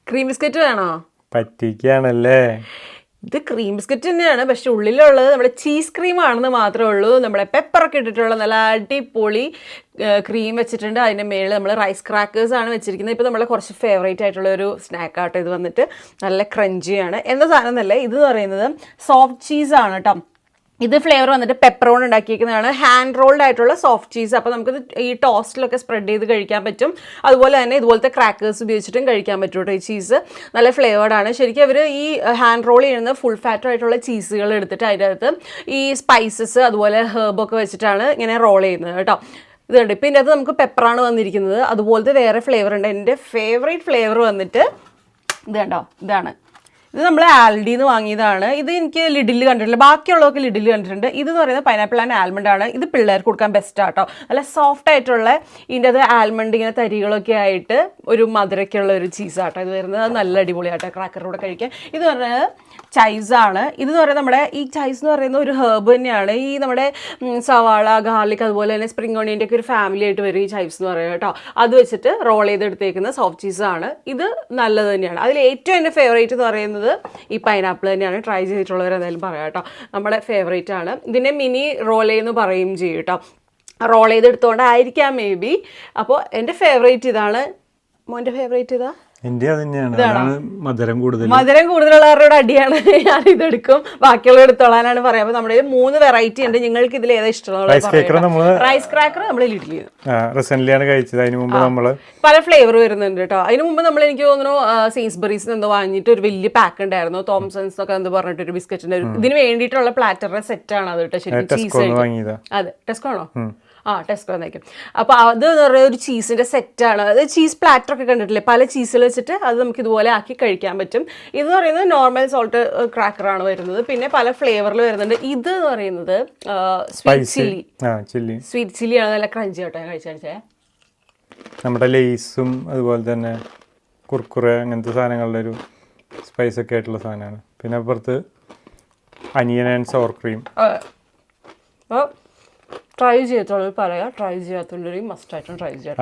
Cream biscuit വേണോ? പറ്റിക്കാണല്ലേ. ഇത് cream biscuit തന്നെയാണ്, പക്ഷെ ഉള്ളിലുള്ളത് നമ്മുടെ ചീസ് ക്രീം ആണെന്ന് മാത്രമേ ഉള്ളൂ. നമ്മുടെ പെപ്പറൊക്കെ ഇട്ടിട്ടുള്ള നല്ല അടിപൊളി ക്രീം വെച്ചിട്ടുണ്ട്. അതിൻ്റെ മേളിൽ നമ്മൾ റൈസ് ക്രാക്കേഴ്സ് ആണ് വെച്ചിരിക്കുന്നത്. ഇപ്പോൾ നമ്മളെ കുറച്ച് ഫേവറേറ്റ് ആയിട്ടുള്ള ഒരു സ്നാക്ക് ആട്ടോ ഇത്. വന്നിട്ട് നല്ല ക്രഞ്ചിയാണ്. എന്താ സാധനം എന്നല്ലേ, ഇത് പറയുന്നത് സോഫ്റ്റ് ചീസാണ് കേട്ടോ. ഇത് ഫ്ലേവർ വന്നിട്ട് പെപ്പറോൺ ഉണ്ടാക്കിയിരിക്കുന്നതാണ്. ഹാൻഡ് റോൾഡ് ആയിട്ടുള്ള സോഫ്റ്റ് ചീസ്. അപ്പോൾ നമുക്കിത് ഈ ടോസ്റ്റിലൊക്കെ സ്പ്രെഡ് ചെയ്ത് കഴിക്കാൻ പറ്റും. അതുപോലെ തന്നെ ഇതുപോലത്തെ ക്രാക്കേഴ്സ് ഉപയോഗിച്ചിട്ടും കഴിക്കാൻ പറ്റും കേട്ടോ. ഈ ചീസ് നല്ല ഫ്ലേവേർഡാണ്. ശരിക്കും അവർ ഈ ഹാൻഡ് റോൾ ചെയ്യുന്ന ഫുൾ ഫാറ്റ് ആയിട്ടുള്ള ചീസുകൾ എടുത്തിട്ട് അതിൻ്റെ അകത്ത് ഈ സ്പൈസസ് അതുപോലെ ഹെർബൊക്കെ വെച്ചിട്ടാണ് ഇങ്ങനെ റോൾ ചെയ്യുന്നത് കേട്ടോ. ഇതുണ്ട്. ഇപ്പം ഇതിൻ്റെ അകത്ത് നമുക്ക് പെപ്പറാണ് വന്നിരിക്കുന്നത്. അതുപോലത്തെ വേറെ ഫ്ലേവർ ഉണ്ട്. എൻ്റെ ഫേവറേറ്റ് ഫ്ലേവർ വന്നിട്ട് ഇത് കണ്ടോ, ഇതാണ്. ഇത് നമ്മൾ ആൽഡിന്ന് വാങ്ങിയതാണ്. ഇത് എനിക്ക് ലിഡിൽ കണ്ടിട്ടില്ല, ബാക്കിയുള്ളതൊക്കെ ലിഡിൽ കണ്ടിട്ടുണ്ട്. ഇതെന്ന് പറയുന്നത് പൈനാപ്പിൾ ആൻഡ് ആൽമണ്ട് ആണ്. ഇത് പിള്ളേർക്ക് കൊടുക്കാൻ ബെസ്റ്റ് ആട്ടോ. നല്ല സോഫ്റ്റ് ആയിട്ടുള്ള ഇതിൻ്റെ അത് ആൽമണ്ട് ഇങ്ങനെ തരികളൊക്കെ ആയിട്ട് ഒരു മധുരക്കുള്ള ഒരു ചീസാട്ടോ ഇത് വരുന്നത്. അത് നല്ല അടിപൊളിയാട്ടോ ക്രാക്കറിൻ്റെ കൂടെ കഴിക്കാൻ. ഇത് പറയുന്നത് ചൈസാണ്. ഇതെന്ന് പറയുന്നത് നമ്മുടെ ഈ ചൈസ് എന്ന് പറയുന്ന ഒരു ഹെർബ് തന്നെയാണ്. ഈ നമ്മുടെ സവാള, ഗാർലിക് അതുപോലെ തന്നെ സ്പ്രിംഗ് ഓണിയൻ്റെ ഒക്കെ ഒരു ഫാമിലി ആയിട്ട് വരും ഈ ചൈസ് എന്ന് പറയുന്നത് കേട്ടോ. അത് വെച്ചിട്ട് റോൾ ചെയ്തെടുത്തേക്കുന്ന സോഫ്റ്റ് ചീസാണ്. ഇത് നല്ലത് തന്നെയാണ്. അതിൽ ഏറ്റവും എൻ്റെ ഫേവറേറ്റ് എന്ന് പറയുന്നത് ഈ പൈനാപ്പിൾ തന്നെയാണ്. ട്രൈ ചെയ്തിട്ടുള്ളവർ എന്തായാലും പറയാം കേട്ടോ. നമ്മുടെ ഫേവറേറ്റ് ആണ്. ഇതിനെ മിനി റോൾ എന്ന് പറയും ചെയ്യും കേട്ടോ. റോൾ ചെയ്തെടുത്തോണ്ടായിരിക്കാം മേ ബി. അപ്പോൾ എൻ്റെ ഫേവറേറ്റ് ഇതാണ്. മോൻ്റെ ഫേവറേറ്റ് ഇതാ? മധുരം കൂടുതലുള്ളവരുടെ അടിയാണ്. ഞാൻ ഇതെടുക്കും, ബാക്കിയുള്ള എടുത്തോളാനാണ് പറയാം. അപ്പൊ നമ്മുടെ 3 വെറൈറ്റി ഉണ്ട്. നിങ്ങൾക്ക് ഇതിൽ ഏതാ ഇഷ്ടം? റൈസ് ക്രാക്കർ നമ്മൾ പല ഫ്ലേവർ വരുന്നുണ്ട് കേട്ടോ. അതിന് മുമ്പ് നമ്മൾ എനിക്ക് തോന്നുന്നു സെയിൻസ്ബറീസ് എന്തോ വാങ്ങിയിട്ട് ഒരു വലിയ പാക്ക് ഉണ്ടായിരുന്നു. തോംസൺസ് ഒക്കെ എന്ന് പറഞ്ഞിട്ട് ഒരു ബിസ്ക്കറ്റിന്റെ ഒരു ഇതിന് വേണ്ടിയിട്ടുള്ള പ്ലാറ്ററിന്റെ സെറ്റ് ആണ് അത് കേട്ടോ. ശരിക്കും ചീസ്. അതെ, ടെസ്കോ ആണോ? ടെസ്കോ എന്നേക്കും. അപ്പോൾ അത് എന്ന് പറയുന്നത് ഒരു ചീസിൻ്റെ സെറ്റാണ്. അത് ചീസ് പ്ലാറ്ററൊക്കെ കണ്ടിട്ടില്ലേ, പല ചീസിൽ വെച്ചിട്ട് അത് നമുക്ക് ഇതുപോലെ ആക്കി കഴിക്കാൻ പറ്റും. ഇത് പറയുന്നത് നോർമൽ സോൾട്ട് ക്രാക്കറാണ് വരുന്നത്. പിന്നെ പല ഫ്ലേവറിൽ വരുന്നുണ്ട്. ഇത് എന്ന് പറയുന്നത് സ്വീറ്റ് ചില്ലിയാണ്. നല്ല ക്രഞ്ചി കേട്ടോ. ഞാൻ കഴിച്ചേ. നമ്മുടെ ലേസും അതുപോലെ തന്നെ കുർക്കുറെ അങ്ങനത്തെ സാധനങ്ങളുടെ ഒരു സ്പൈസ് ഒക്കെ ആയിട്ടുള്ള സാധനമാണ്. പിന്നെ അപ്പുറത്ത് അനിയൻ ആൻഡ് സോർ ക്രീം. ട്രൈ ചെയ്തിട്ടുള്ളവർ പറയാം, ട്രൈ ചെയ്യാത്തുള്ളവർ മസ്റ്റായിട്ടും ട്രൈ ചെയ്യാം.